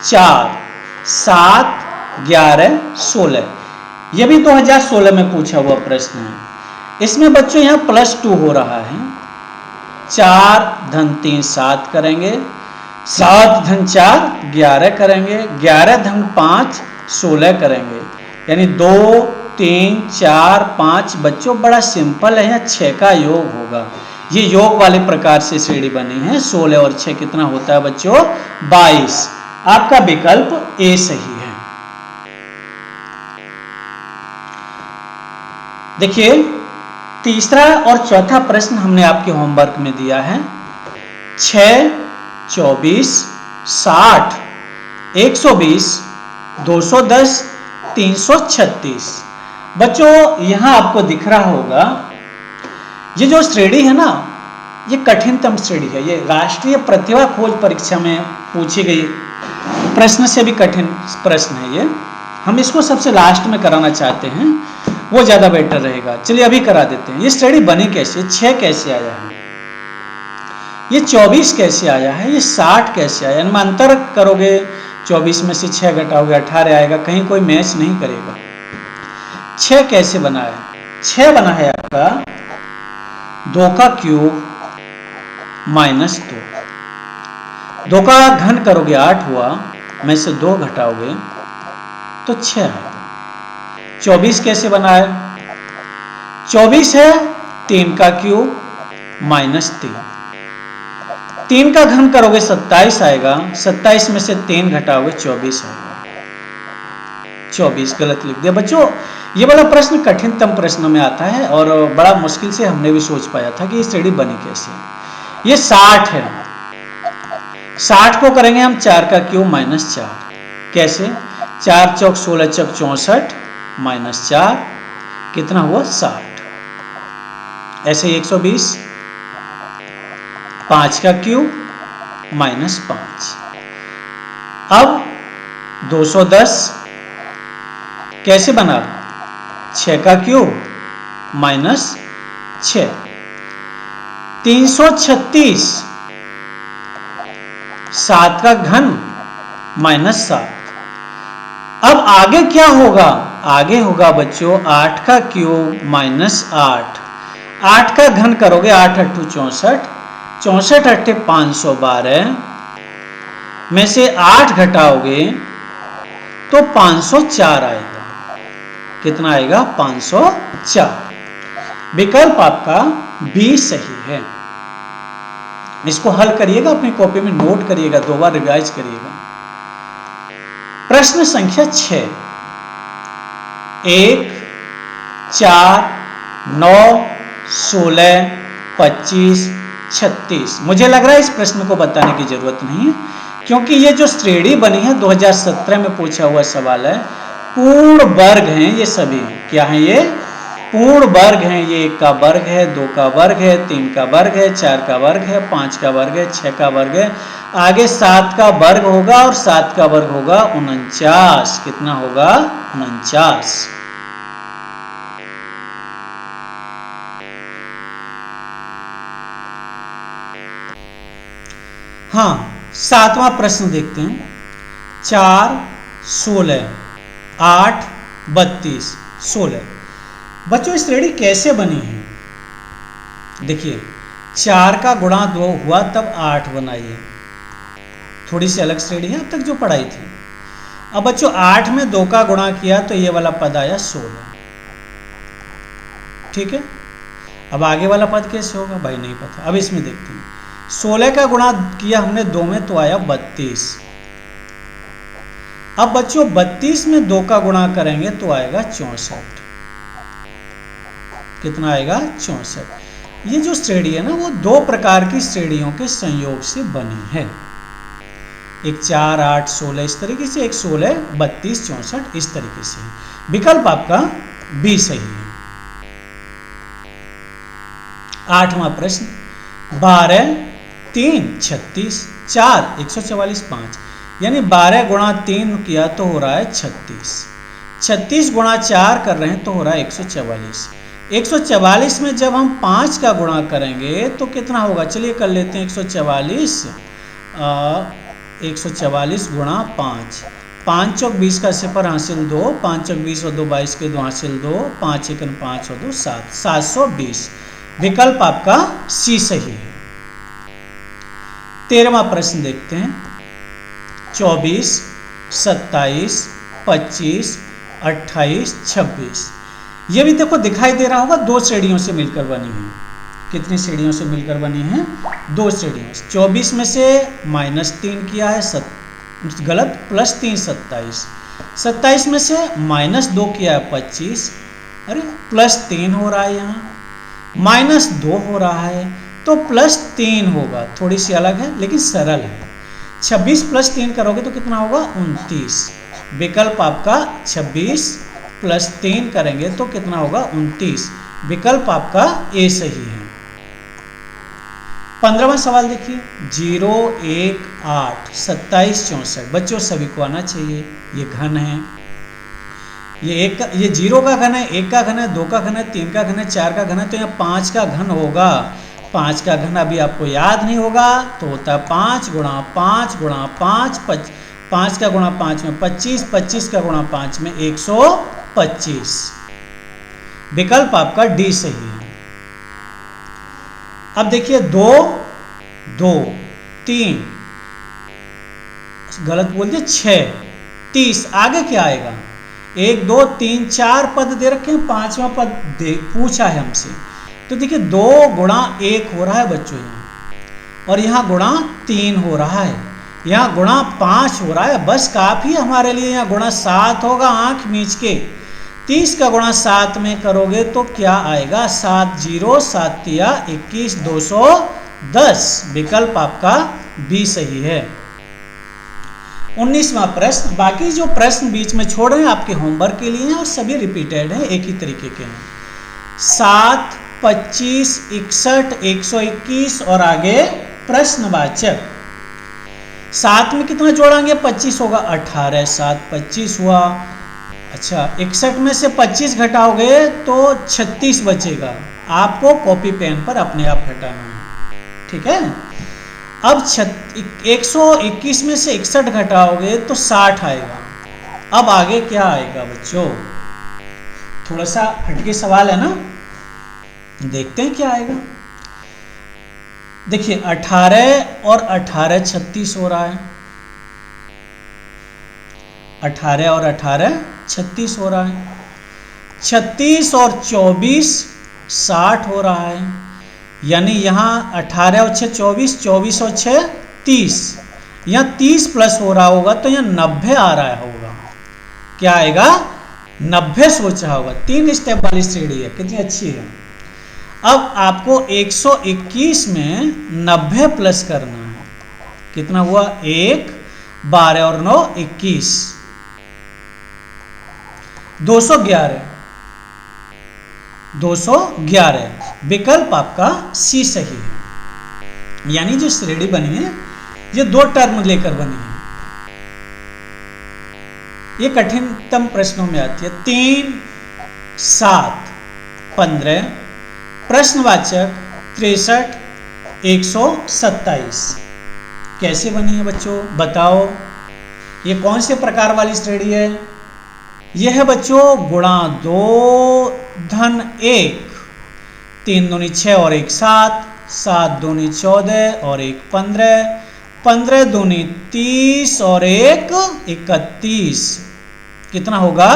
4, 7, 11, 16। यह भी 2016 में पूछा हुआ प्रश्न है। इसमें बच्चों यहाँ +2 हो रहा है। 4 धन 3 7 करेंगे, 7 धन 4 11 करेंगे, 11 धन 5 16 करेंगे, यानी 2 3 4 5। बच्चों बड़ा सिंपल है, यहाँ 6 का योग होगा। ये योग वाले प्रकार से श्रेणी बनी है। 16 और 6 कितना होता है बच्चों? 22। आपका विकल्प ए सही है। देखिए, तीसरा और चौथा प्रश्न हमने आपके होमवर्क में दिया है। 6 24 60 120 210 336। बच्चों यहां आपको दिख रहा होगा, ये जो श्रेणी है ना, ये कठिनतम श्रेणी है। ये राष्ट्रीय प्रतिभा खोज परीक्षा में पूछी गई प्रश्न से भी कठिन प्रश्न है ये। हम इसको सबसे लास्ट में कराना चाहते हैं, वो ज्यादा बेटर रहेगा। चलिए अभी करा देते हैं। ये श्रेणी बनी कैसे? 6 कैसे आया है, ये 24 कैसे आया है, ये 60 कैसे आया? इनमें अंतर करोगे, 24 में से 6 घटाओगे 18 आएगा। कहीं कोई मैच नहीं करेगा। 6 कैसे बना है? 6 बना है आपका 2 का क्यूब -2। 2 का घन करोगे 8 हुआ, में से 2 घटाओगे तो 6 आएगा। 24 कैसे बना है? 24 है 3 का क्यूब -3। 3 का घन करोगे 27 आएगा, 27 में से 3 घटाओगे 24 आएगा। 24 गलत लिख दिया बच्चों। ये वाला प्रश्न कठिनतम प्रश्नों में आता है और बड़ा मुश्किल से हमने भी सोच पाया था कि ये श्रेणी बनी कैसे। ये 60 है। 60 को करेंगे हम 4 का क्यूब -4। कैसे? 4 चौक 16 चौक 64 -4 कितना हुआ? 60। ऐसे 120 5 का क्यूब -5। अब 210 कैसे बना? 6 का क्यूब -6। 336 7 का घन -7। अब आगे क्या होगा? आगे होगा बच्चों 8 का क्यूब -8। 8 का घन करोगे 8 8 64, 64 8 512 में से 8 घटाओगे तो 504 आएगा। कितना आएगा? 504। विकल्प आपका बी सही है। इसको हल करिएगा, अपनी कॉपी में नोट करिएगा, 2 बार रिवाइज करिएगा। प्रश्न संख्या 6। 1 4 9 16 25 36। मुझे लग रहा है इस प्रश्न को बताने की जरूरत नहीं है, क्योंकि ये जो श्रेणी बनी है 2017 में पूछा हुआ सवाल है। पूर्ण वर्ग हैं ये सभी। क्या है ये? पूर्ण वर्ग हैं। ये 1 का वर्ग है, 2 का वर्ग है, 3 का वर्ग है, 4 का वर्ग है, 5 का वर्ग है, 6 का वर्ग है। आगे 7 का वर्ग होगा और 7 का वर्ग होगा 49। कितना होगा? 49। हाँ, 7वां प्रश्न देखते हैं। 4 16 8 32 16। बच्चों इस श्रेणी कैसे बनी है? देखिए, 4 का गुणा 2 हुआ तब 8 बनाइए। थोड़ी सी अलग श्रेणी है अब तक जो पढ़ाई थी। अब बच्चों 8 में 2 का गुणा किया तो ये वाला पद आया 16। ठीक है। अब आगे वाला पद कैसे होगा भाई? नहीं पता। अब इसमें देखते हैं। 16 का गुणा किया हमने 2 में तो आया 32। अब बच्चों 32 में 2 का गुणा करेंगे तो आएगा 64। कितना आएगा? 64। ये जो श्रेणी है ना, वो 2 प्रकार की श्रेणियों के संयोग से बनी है। एक 4 8 16 इस तरीके से, एक 16 32 64 इस तरीके से। विकल्प आपका बी सही है। 8वां प्रश्न। 12 3 36 4 144 5, यानी 12 गुणा 3 किया तो हो रहा है 36। 36 गुणा 4 कर रहे हैं तो हो रहा है 144। 144 में जब हम 5 का गुणा करेंगे तो कितना होगा? चलिए कर लेते हैं। 144 गुणा 5। 5 चौक 20 का सिफर हासिल 2, 5 चौक 20 और 2 22 के 2 हासिल 2, 5 एकन 5 और 2 7, 720। विकल्प आपका सी सही है। 13वां प्रश्न देखते हैं। 24, 27, 25, 28, 26। ये भी देखो दिखाई दे रहा होगा, दो श्रेणियों से मिलकर बनी है। कितनी श्रेणियों से मिलकर बनी है? दो श्रेणियों से। 24 में से -3 किया है, गलत, +3 27। 27 में से -2 किया है 25, अरे +3 हो रहा है, यहाँ -2 हो रहा है तो +3 होगा। थोड़ी सी अलग है लेकिन सरल है। 26 + 3 करोगे तो कितना होगा? 29। विकल्प आपका 26 + 3 करेंगे तो कितना होगा? 29। विकल्प आपका ए सही है। 15वां सवाल देखिए। 0, 1, 8, 27, 64। बच्चों सभी को आना चाहिए। ये घन है, ये 0 का घन है, 1 का घन है, 2 का घन है, 3 का घन है, 4 का घन है, तो यहाँ 5 का घन होगा। 5 का घन अभी आपको याद नहीं होगा तो होता है 5 × 5 × 5, 5 का गुणा 5 में 25, 25 का गुणा 5 में 125। विकल्प आपका डी सही है। अब देखिए 2, 2, 3, गलत बोल दिया, 6, 30। आगे क्या आएगा? 1, 2, 3, 4 पद दे रखे हैं, 5वां पद पूछा है हमसे। तो देखिए 2 × 1 हो रहा है बच्चों यहाँ, और यहाँ गुणा 3 हो रहा है, यहाँ गुणा 5 हो रहा है। बस काफी हमारे लिए। यहाँ गुणा 7 होगा, आंख मीच के। 30 का गुणा 7 में करोगे तो क्या आएगा? 7 0, 7 तिया 21, 210। विकल्प आपका बी सही है। 19वां प्रश्न। बाकी जो प्रश्न बीच में छोड़ रहे हैं आपके होमवर्क के लिए हैं और सभी रिपीटेड हैं, एक ही तरीके के हैं। 7, 25, 61, 121 और आगे प्रश्नवाचक। 7 में कितना जोड़ेंगे? 25 होगा, 18, 7 25 हुआ। अच्छा, 61 में से 25 घटाओगे तो 36 बचेगा। आपको कॉपी पेन पर अपने आप घटाना है, ठीक है। अब 121 में से 61 घटाओगे तो 60 आएगा। अब आगे क्या आएगा बच्चों? थोड़ा सा हटके सवाल है ना, देखते हैं क्या आएगा। देखिए 18 और 18 36 हो रहा है, 18 और 18 36 हो रहा है। 36 और 24 60 हो रहा है, यानी यहाँ 18 और 6 24, 24 और 6 30, यहाँ 30 प्लस हो रहा होगा तो यहाँ 90 आ रहा होगा। क्या आएगा? 90 सोचा होगा। 3 स्टेप वाली श्रेणी है, कितनी अच्छी है। अब आपको 121 में 90 प्लस करना है। कितना हुआ? 1, 12 और 9 21, 211, 211। विकल्प आपका सी सही है। यानी जो श्रेणी बनी है ये 2 टर्म लेकर बनी है। ये कठिनतम प्रश्नों में आती है। 3, 7, 15, प्रश्नवाचक 63, 127। कैसे बनी है बच्चों बताओ? ये कौन से प्रकार वाली श्रेणी है? यह है बच्चों गुणा 2 धन 1, 3 दूनी 6 और 1 7, 7 दूनी 14 और 1 15, 15 दूनी 30 और 1 31। कितना होगा?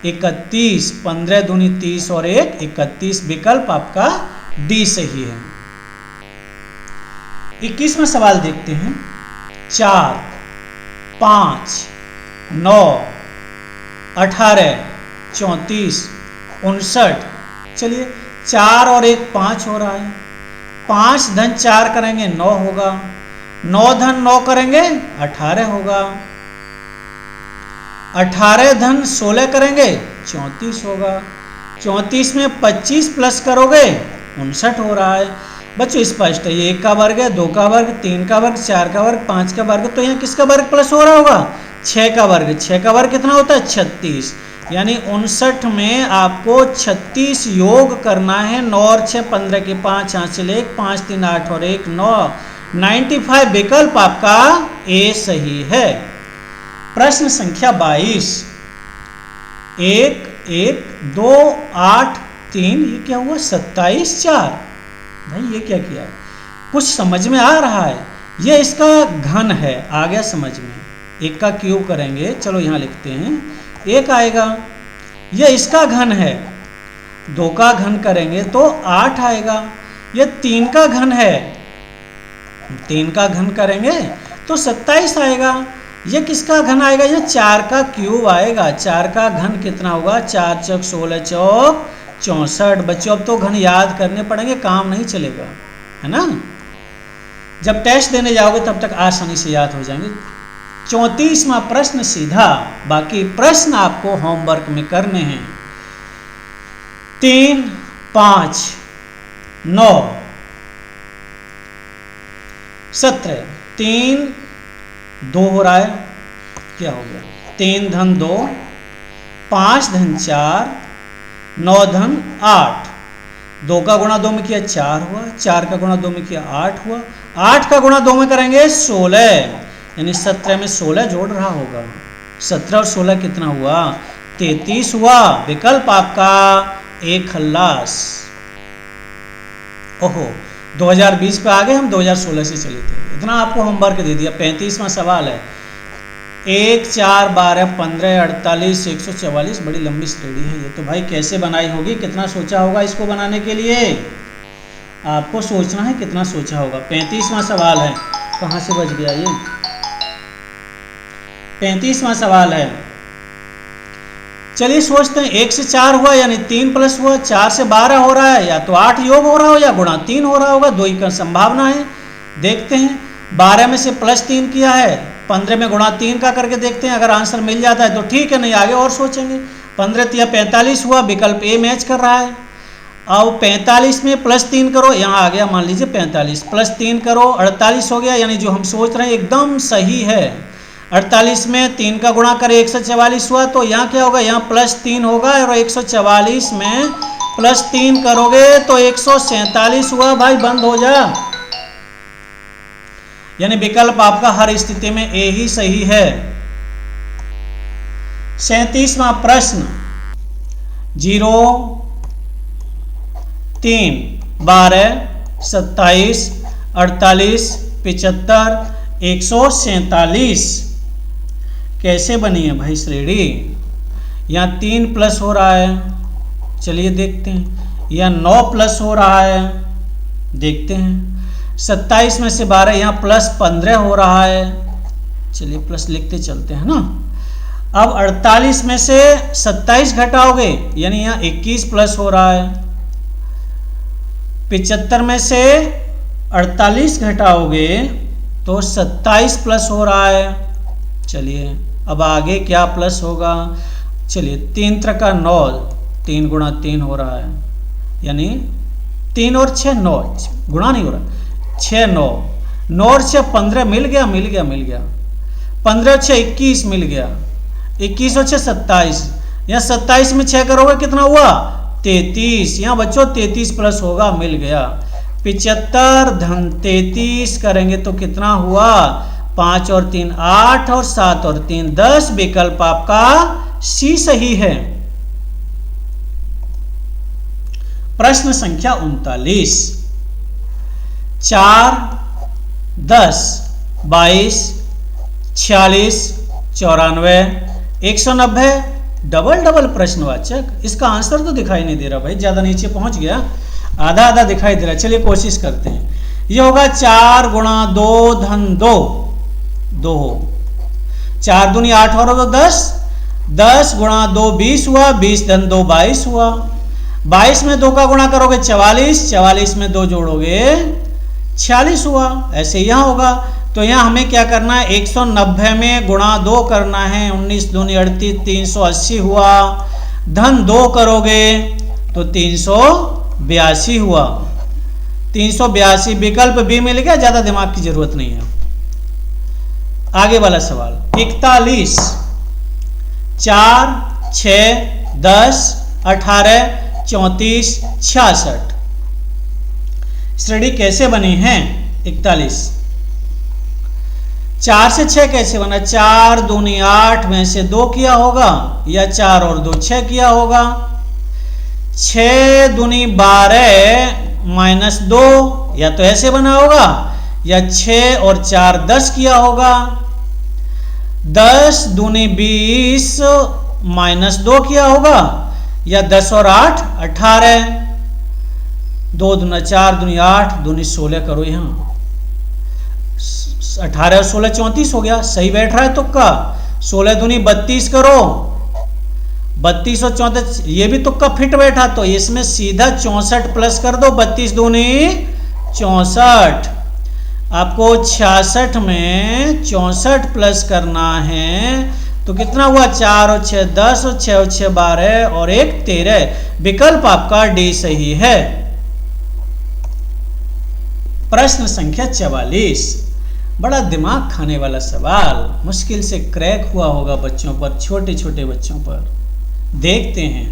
31। 15 दूनी 30 और 1 31। विकल्प आपका डी सही है। 21वां सवाल देखते हैं। 4, 5, 9, 18, 34, 59। चलिए 4 और 1 5 हो रहा है। 5 धन 4 करेंगे 9 होगा, 9 धन 9 करेंगे 18 होगा, 18 धन 16 करेंगे 34 होगा, 34 में 25 प्लस करोगे 59 हो रहा है। बच्चों स्पष्ट है, ये 1 का वर्ग है, 2 का वर्ग, 3 का वर्ग, 4 का वर्ग, 5 का वर्ग, तो यहाँ किसका वर्ग प्लस हो रहा होगा? 6 का वर्ग। 6 का वर्ग कितना होता है? 36। यानी 59 में आपको 36 योग करना है। 9 और 6 15 के 5 हासिल 1, 5 3 8 और 1 9, 95। विकल्प आपका ए सही है। प्रश्न संख्या 22, 1 1 2 8 3, ये क्या हुआ 27 4। भाई ये क्या किया, कुछ समझ में आ रहा है? ये इसका घन है, आ गया समझ में। एक का क्यूब करेंगे, चलो यहाँ लिखते हैं, एक आएगा। ये इसका घन है, 2 का घन करेंगे तो 8 आएगा। ये 3 का घन है, 3 का घन करेंगे तो 27 आएगा। ये किसका घन आएगा? ये 4 का क्यूब आएगा। 4 का घन कितना होगा? 4 चौक 16 चौक 64। बच्चों अब तो घन याद करने पड़ेंगे, काम नहीं चलेगा, है ना। जब टेस्ट देने जाओगे तब तक आसानी से याद हो जाएंगे। 34वां प्रश्न सीधा, बाकी प्रश्न आपको होमवर्क में करने हैं। 3 5 9 17, 3 2 हो रहा है, क्या हो गया? 3 धन 2, 5 धन 4, 9 धन 8। 2 का गुणा 2 में किया 4 हुआ, 4 का गुणा 2 में किया 8 हुआ, 8 का गुणा 2 में करेंगे 16, यानी 17 में 16 जोड़ रहा होगा। 17 और 16 कितना हुआ? 33 हुआ। विकल्प आपका एक खल्लास। ओहो, 2020 पे आ गए, हम 2016 से चले थे। इतना आपको होमवर्क दे दिया। 35वां सवाल है, 1 4 12 15 48 144, बड़ी लंबी श्रेणी है ये तो। भाई कैसे बनाई होगी, कितना सोचा होगा इसको बनाने के लिए? आपको सोचना है कितना सोचा होगा। 35वां सवाल है, कहाँ से बच गया ये? 35वां सवाल है, चलिए सोचते हैं। 1 से 4 हुआ यानी 3 प्लस हुआ, 4 से 12 हो रहा है, या तो 8 योग हो रहा हो या गुणा 3 हो रहा होगा, 2 ही का संभावना है। देखते हैं, 12 में से प्लस 3 किया है, 15 में गुणा 3 का करके देखते हैं। अगर आंसर मिल जाता है तो ठीक है, नहीं आगे और सोचेंगे। 15 3 45 हुआ, विकल्प ए मैच कर रहा है। अब 45 में प्लस 3 करो, यहाँ आ गया मान लीजिए 45, प्लस 3 करो 48 हो गया, यानी जो हम सोच रहे हैं एकदम सही है। 48 में 3 का गुणा करें 144 हुआ, तो यहाँ क्या होगा? यहाँ प्लस 3 होगा, और 144 में प्लस 3 करोगे तो 147 हुआ। भाई बंद हो जा, यानी विकल्प आपका हर स्थिति में ए ही सही है। 37वां प्रश्न, 0 3 12 27 48 75 147 कैसे बनी है भाई श्रेणी? यहाँ 3 प्लस हो रहा है, चलिए देखते हैं। यहाँ 9 प्लस हो रहा है, देखते हैं। 27 में से 12, यहाँ प्लस 15 हो रहा है, चलिए प्लस लिखते चलते हैं ना। अब 48 में से 27 घटाओगे, यानी यहाँ 21 प्लस हो रहा है। 75 में से 48 घटाओगे तो 27 प्लस हो रहा है। चलिए अब आगे क्या प्लस होगा? चलिए 3 त्रिक 9, 3 गुणा 3 हो रहा है, यानी 3 और 6 9, गुणा नहीं हो रहा, 6 9, 9 और 6 15, मिल गया मिल गया मिल गया। 15 और 6 21 मिल गया, 21 और 6 27, यहाँ 27 में 6 करोगे कितना हुआ? 33। यहाँ बच्चों 33 प्लस होगा, मिल गया। 75 धन 33 करेंगे तो कितना हुआ? 5 और 3 8 और 7 और 3 10। विकल्प आपका सी सही है। प्रश्न संख्या 39, 4 10 22 46 94 190, डबल डबल प्रश्नवाचक। इसका आंसर तो दिखाई नहीं दे रहा भाई, ज्यादा नीचे पहुंच गया, आधा आधा दिखाई दे रहा। चलिए कोशिश करते हैं। ये होगा 4 गुणा 2 धन 2, 2 4 दूनी 8 और 2 10, 10 गुणा 2 20 हुआ, 20 धन 2 22 हुआ। 22 में 2 का गुणा करोगे 44, 44 में 2 जोड़ोगे 46 हुआ। ऐसे यहाँ होगा, तो यहाँ हमें क्या करना है? 190 में गुणा 2 करना है, 19 दूनी 38, 380 हुआ। धन 2 करोगे तो 382 हुआ। 382 विकल्प बी मिल गया, ज्यादा दिमाग की जरूरत नहीं है। आगे वाला सवाल 41, 4 6 10 18 34 66, श्रेणी कैसे बनी है? 41 4 से 6 कैसे बना? 4 दूनी 8 में से 2 किया होगा, या 4 और 2 6 किया होगा। 6 दूनी 12 माइनस 2, या तो ऐसे बना होगा, या 6 और 4 10 किया होगा। 10 दूनी 20 माइनस 2 किया होगा, या 10 और 8 18। 2 दूना 4 दूनी 8 दूनी 16 करो, यहां 18 और 16 34 हो गया। सही बैठ रहा है तुक्का। 16 दूनी 32 करो, 32 और 34, ये भी तुक्का फिट बैठा। तो इसमें सीधा 64 प्लस कर दो, 32 दूनी 64। आपको 66 में 64 प्लस करना है, तो कितना हुआ? 4 और 6 10 और 6 और 6 12 और 1 13। विकल्प आपका डी सही है। प्रश्न संख्या 44, बड़ा दिमाग खाने वाला सवाल, मुश्किल से क्रैक हुआ होगा बच्चों पर, छोटे छोटे बच्चों पर। देखते हैं।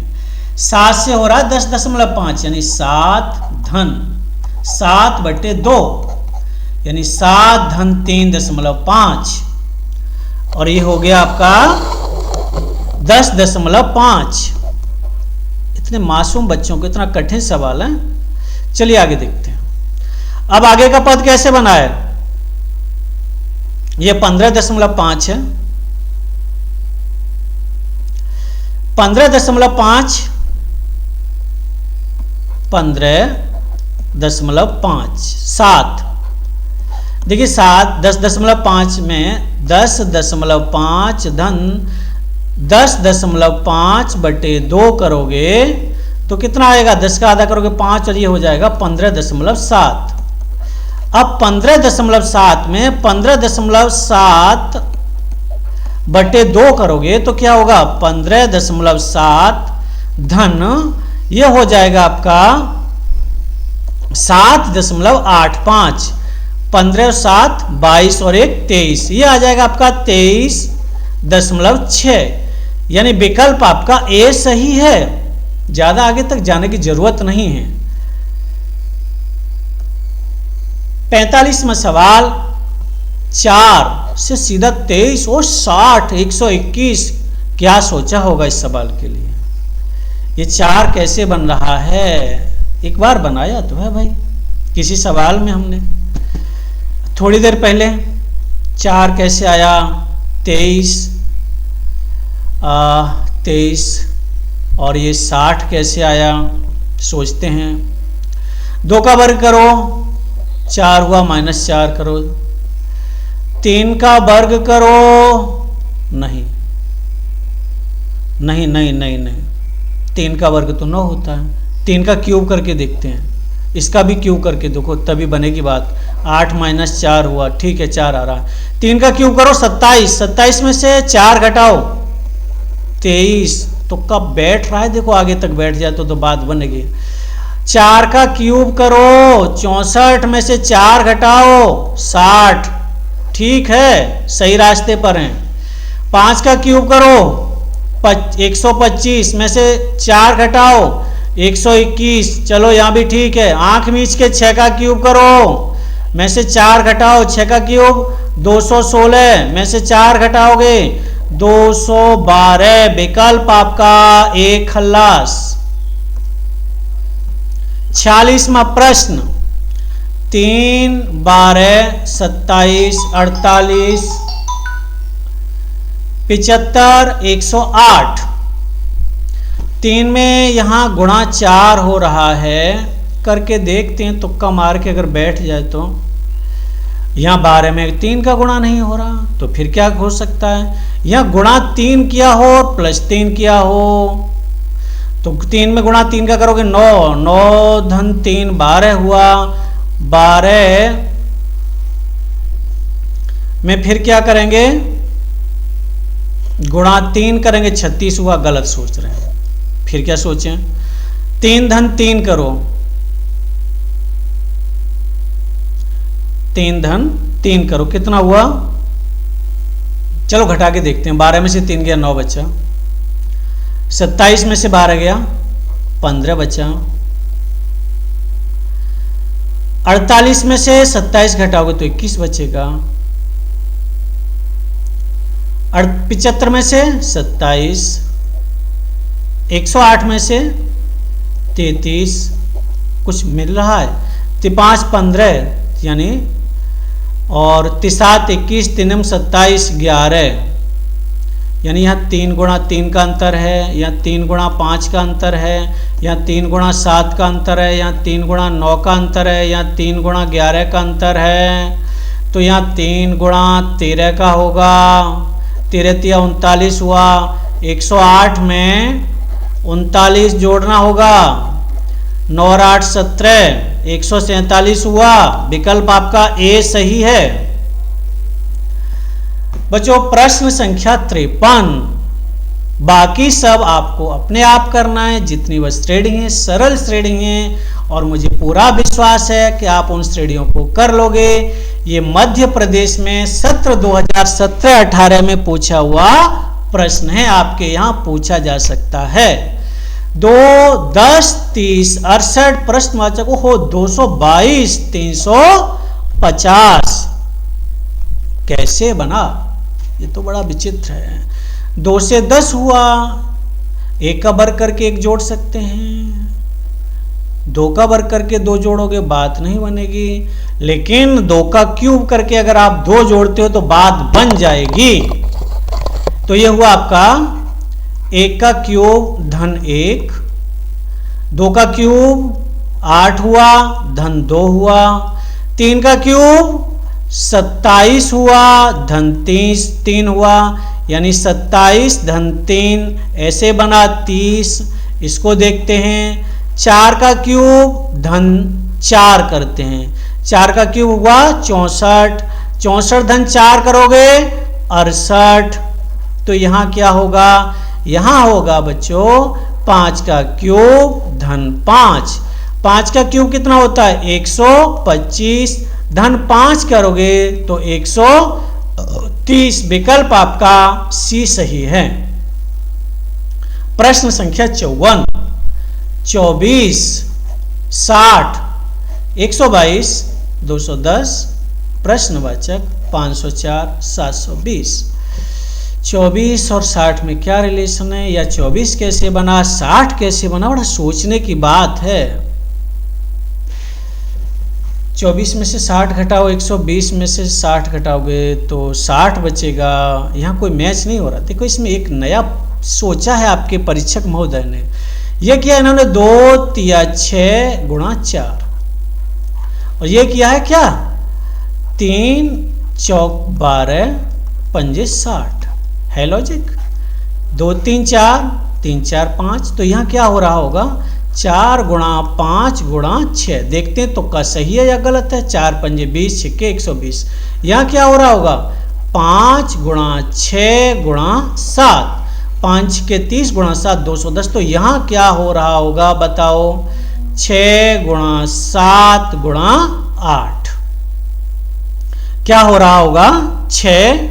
7 से हो रहा 10.5, यानी 7 धन 7 बटे 2, यानी 7 धन 3.5, और ये हो गया आपका 10.5। इतने मासूम बच्चों को इतना कठिन सवाल है। चलिए आगे देखते हैं। अब आगे का पद कैसे बना है? ये 15.5 है। 15.5 15.5 7। देखिए 7 10.5 में 10.5 धन 10.5 बटे 2 करोगे तो कितना आएगा? 10 का आधा करोगे 5, और ये हो जाएगा 15.7। अब 15.7 में 15.7 बटे 2 करोगे तो क्या होगा? 15.7 धन ये हो जाएगा आपका 7.85। 15 और 7 22 और 1 23, ये आ जाएगा आपका 23.6। यानी विकल्प आपका ए सही है। ज्यादा आगे तक जाने की जरूरत नहीं है। 45वां सवाल, 4 से सीधा 23 और 60 121। क्या सोचा होगा इस सवाल के लिए? ये 4 कैसे बन रहा है? एक बार बनाया तो है भाई किसी सवाल में हमने थोड़ी देर पहले। 4 कैसे आया? 23 और ये 60 कैसे आया? सोचते हैं। 2 का वर्ग करो 4 हुआ, -4 करो। 3 का वर्ग करो, नहीं 3 का वर्ग तो 9 होता है। 3 का क्यूब करके देखते हैं, इसका भी क्यूब करके देखो तभी बनेगी बात। 8 - 4 हुआ, ठीक है 4 आ रहा। 3 का क्यूब करो 27, 27 में से 4 घटाओ 23। तो कब बैठ रहा है? देखो आगे तक बैठ जाए तो बात बनेगी। 4 का क्यूब करो 64 में से 4 घटाओ 60, ठीक है सही रास्ते पर हैं। 5 का क्यूब करो 125 में से 4 घटाओ 121, चलो यहाँ भी ठीक है। आंख मीच के 6 का क्यूब करो में से 4 घटाओ, 6 का क्यूब 216 में से 4 घटाओगे 212। विकल्प आपका एक खल्लास। 46वां प्रश्न, 3 12 27 48 75 108। 3 में यहां गुणा 4 हो रहा है, करके देखते हैं तुक्का मार के अगर बैठ जाए तो। यहां 12 में 3 का गुणा नहीं हो रहा तो फिर क्या हो सकता है? यहां गुणा 3 किया हो प्लस 3 किया हो, तो 3 में गुणा 3 का करोगे 9, 9 धन 3 12 हुआ। 12 में फिर क्या करेंगे? गुणा 3 करेंगे 36 हुआ। गलत सोच रहे हैं, फिर क्या सोचें? 3 धन 3 करो, 3 धन 3 करो, कितना हुआ? चलो घटा के देखते हैं। 12 में से 3 गया 9 बचा। 27 में से 12 गया 15 बचा। 48 में से 27 घटाओगे तो 21 बचेगा। 75 में से 27, 108 में से 33, कुछ मिल रहा है, 5 15 यानी, और 3 21, 3 27 11, यानी यहाँ 3 गुणा 3 का अंतर है, यहाँ 3 गुणा 5 का अंतर है, यहाँ 3 गुणा 7 का अंतर है, यहाँ 3 गुणा 9 का अंतर है, यहाँ 3 गुणा 11 का अंतर है, तो यहाँ 3 गुणा 13 का होगा, 13 तिया 39 हुआ, 108 में 39 जोड़ना होगा, 9 और 8 17, 147 हुआ। विकल्प आपका ए सही है। बच्चों प्रश्न संख्या 53, बाकी सब आपको अपने आप करना है, जितनी वह श्रेणी है सरल श्रेणी है, और मुझे पूरा विश्वास है कि आप उन श्रेणियों को कर लोगे। ये मध्य प्रदेश में सत्र 2017-18 में पूछा हुआ प्रश्न है, आपके यहाँ पूछा जा सकता है। 2 10 30 68 प्रश्नवाचक हो 222 350 कैसे बना, ये तो बड़ा विचित्र है। 2 से 10 हुआ, 1 का वर्ग करके 1 जोड़ सकते हैं, 2 का वर्ग करके 2 जोड़ोगे बात नहीं बनेगी, लेकिन 2 का क्यूब करके अगर आप 2 जोड़ते हो तो बात बन जाएगी। तो ये हुआ आपका 1 का क्यूब धन 1, 2 का क्यूब 8 हुआ धन 2 हुआ, 3 का क्यूब 27 हुआ धन 3 हुआ, यानी 27 धन 3 ऐसे बना 30। इसको देखते हैं, 4 का क्यूब धन 4 करते हैं, 4 का क्यूब हुआ 64, 64 धन 4 करोगे 68। तो यहाँ क्या होगा, यहाँ होगा बच्चों 5 का क्यूब धन 5, 5 का क्यूब कितना होता है 125, धन 5 करोगे तो 130। विकल्प आपका सी सही है। प्रश्न संख्या 54, 24 60 122 210 प्रश्नवाचक 504 720। 24 और 60 में क्या रिलेशन है, या 24 कैसे बना 60 कैसे बना, बड़ा सोचने की बात है। 24 में से 60 घटाओ, 120 में से 60 घटाओगे तो 60 बचेगा। यहाँ कोई मैच नहीं हो रहा। देखो इसमें एक नया सोचा है आपके परीक्षक महोदय ने। यह किया इन्होंने 2 तिया 6 गुणा 4, और ये किया है क्या 3 चौक 12 पंजे 60 है लॉजिक। 2 3 4 3 4 5, तो यहाँ क्या हो रहा होगा 4 गुणा 5 गुणा 6। देखते हैं तुक्का सही है या गलत है। 4 पंजे 20 6 120। यहाँ क्या हो रहा होगा 5 गुणा 6 गुणा 7, 5 के 30 गुणा 7 210। तो यहाँ क्या हो रहा होगा बताओ 6 गुणा 7 गुणा 8। क्या हो रहा होगा 6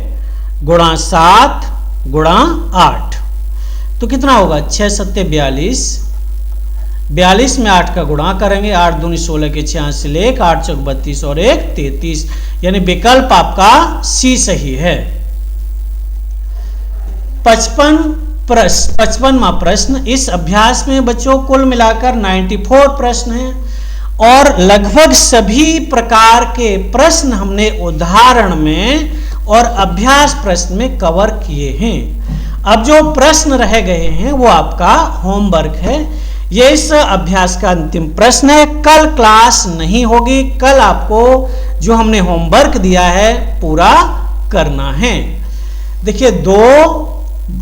गुणा 7 गुणा 8, तो कितना होगा 6 सत्ते 42, 42 में 8 का गुणा करेंगे, 8 दूनी 16 के 86 लेख 8 चौक 32 और 1 33, यानी विकल्प आपका सी सही है। 55वां प्रश्न। इस अभ्यास में बच्चों कुल मिलाकर 94 प्रश्न हैं, और लगभग सभी प्रकार के प्रश्न हमने उदाहरण में और अभ्यास प्रश्न में कवर किए हैं। अब जो प्रश्न रह गए हैं वो आपका होमवर्क है। ये इस अभ्यास का अंतिम प्रश्न है। कल क्लास नहीं होगी, कल आपको जो हमने होमवर्क दिया है पूरा करना है। देखिए 2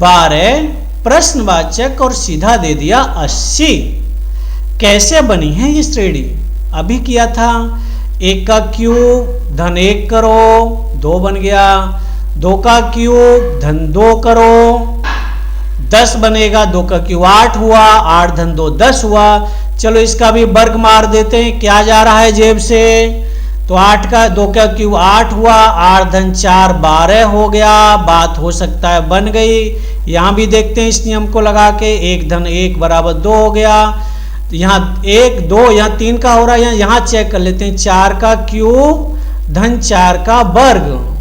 12 प्रश्नवाचक और सीधा दे दिया 80। कैसे बनी है ये श्रेणी, अभी किया था। 1 का क्यूब धन 1 करो 2 बन गया, 2 का क्यूब धन 2 करो 10 बनेगा, 2 का क्यूब 8 हुआ, 8 धन 2 10 हुआ। चलो इसका भी वर्ग मार देते हैं, क्या जा रहा है जेब से, तो 8 का 2 का क्यूब 8 हुआ, 8 धन 4 12 हो गया। बात हो सकता है बन गई। यहाँ भी देखते हैं इस नियम को लगा के, 1 धन 1 बराबर 2 हो गया। तो यहाँ 1 2 यहाँ 3 का हो रहा है, यहाँ चेक कर लेते हैं 4 का क्यूब धन 4 का वर्ग।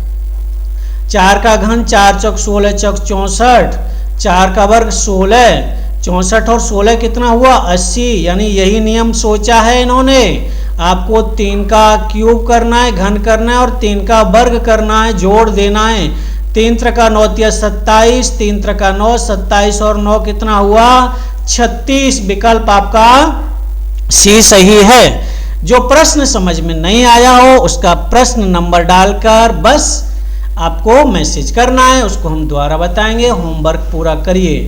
4 का घन 4 चौक 16 चौक 64, 4 का वर्ग 16, 64 और 16 कितना हुआ 80। यानी यही नियम सोचा है इन्होंने, आपको 3 का क्यूब करना है, घन करना है, और 3 का वर्ग करना है, जोड़ देना है। 3 त्रिका 9 तिया 27, 3 त्रिका 9, 27 और 9 कितना हुआ 36। विकल्प आपका सी सही है। जो प्रश्न समझ में नहीं आया हो उसका प्रश्न नंबर डालकर बस आपको मैसेज करना है, उसको हम दोबारा बताएंगे। होमवर्क पूरा करिए।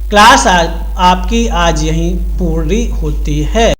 क्लास आपकी आज यहीं पूरी होती है।